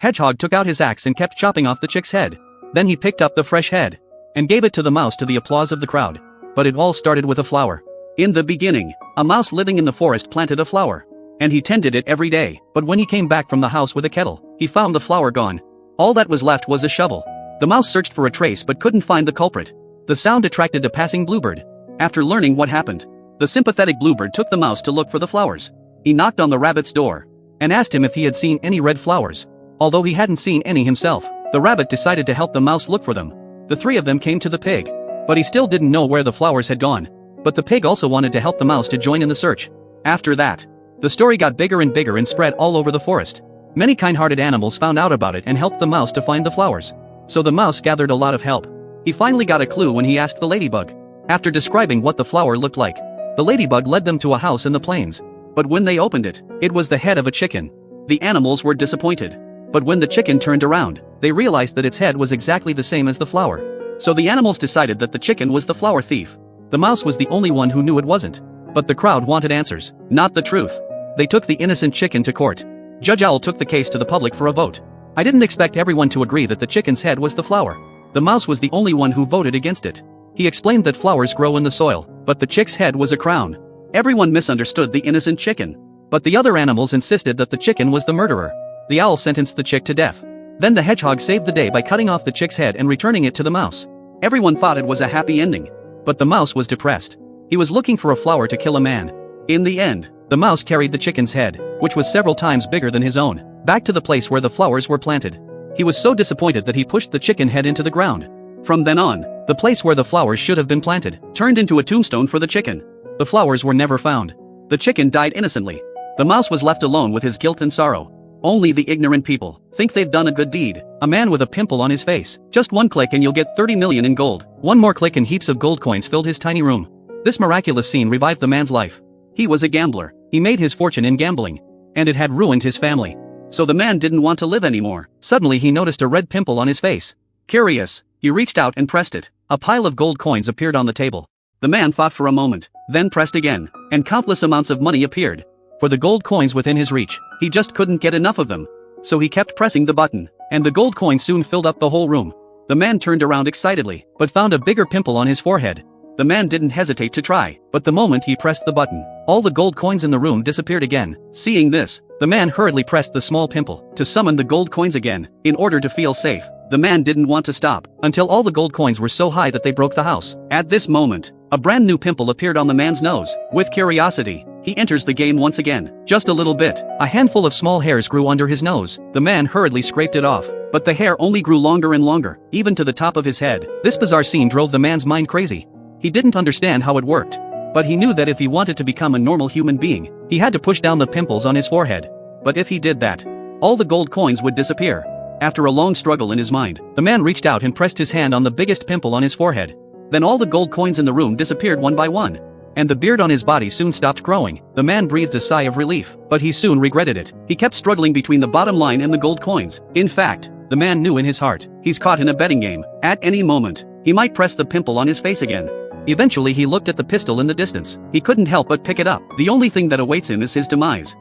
Hedgehog took out his axe and kept chopping off the chick's head. Then he picked up the fresh head and gave it to the mouse to the applause of the crowd. But it all started with a flower. In the beginning, a mouse living in the forest planted a flower. And he tended it every day, but when he came back from the house with a kettle, he found the flower gone. All that was left was a shovel. The mouse searched for a trace but couldn't find the culprit. The sound attracted a passing bluebird. After learning what happened, the sympathetic bluebird took the mouse to look for the flowers. He knocked on the rabbit's door and asked him if he had seen any red flowers. Although he hadn't seen any himself, the rabbit decided to help the mouse look for them. The three of them came to the pig, but he still didn't know where the flowers had gone. But the pig also wanted to help the mouse to join in the search. After that, the story got bigger and spread all over the forest. Many kind-hearted animals found out about it and helped the mouse to find the flowers. So the mouse gathered a lot of help. He finally got a clue when he asked the ladybug. After describing what the flower looked like, the ladybug led them to a house in the plains. But when they opened it, it was the head of a chicken. The animals were disappointed. But when the chicken turned around, they realized that its head was exactly the same as the flower. So the animals decided that the chicken was the flower thief. The mouse was the only one who knew it wasn't. But the crowd wanted answers, not the truth. They took the innocent chicken to court. Judge Owl took the case to the public for a vote. I didn't expect everyone to agree that the chicken's head was the flower. The mouse was the only one who voted against it. He explained that flowers grow in the soil, but the chick's head was a crown. Everyone misunderstood the innocent chicken. But the other animals insisted that the chicken was the murderer. The owl sentenced the chick to death. Then the hedgehog saved the day by cutting off the chick's head and returning it to the mouse. Everyone thought it was a happy ending. But the mouse was depressed. He was looking for a flower to kill a man. In the end, the mouse carried the chicken's head, which was several times bigger than his own, back to the place where the flowers were planted. He was so disappointed that he pushed the chicken head into the ground. From then on, the place where the flowers should have been planted turned into a tombstone for the chicken. The flowers were never found. The chicken died innocently. The mouse was left alone with his guilt and sorrow. Only the ignorant people think they've done a good deed. A man with a pimple on his face. Just one click and you'll get 30 million in gold. One more click and heaps of gold coins filled his tiny room. This miraculous scene revived the man's life. He was a gambler. He made his fortune in gambling. And it had ruined his family. So the man didn't want to live anymore. Suddenly he noticed a red pimple on his face. Curious, he reached out and pressed it. A pile of gold coins appeared on the table. The man thought for a moment, then pressed again, and countless amounts of money appeared. For the gold coins within his reach, he just couldn't get enough of them. So he kept pressing the button, and the gold coins soon filled up the whole room. The man turned around excitedly, but found a bigger pimple on his forehead. The man didn't hesitate to try, but the moment he pressed the button, all the gold coins in the room disappeared again. Seeing this, the man hurriedly pressed the small pimple to summon the gold coins again, in order to feel safe. The man didn't want to stop, until all the gold coins were so high that they broke the house. At this moment, a brand new pimple appeared on the man's nose. With curiosity, he enters the game once again. Just a little bit. A handful of small hairs grew under his nose. The man hurriedly scraped it off, but the hair only grew longer and longer, even to the top of his head. This bizarre scene drove the man's mind crazy. He didn't understand how it worked. But he knew that if he wanted to become a normal human being, he had to push down the pimples on his forehead. But if he did that, all the gold coins would disappear. After a long struggle in his mind, the man reached out and pressed his hand on the biggest pimple on his forehead. Then all the gold coins in the room disappeared one by one. And the beard on his body soon stopped growing. The man breathed a sigh of relief, but he soon regretted it. He kept struggling between the bottom line and the gold coins. In fact, the man knew in his heart, he's caught in a betting game. At any moment, he might press the pimple on his face again. Eventually he looked at the pistol in the distance. He couldn't help but pick it up. The only thing that awaits him is his demise.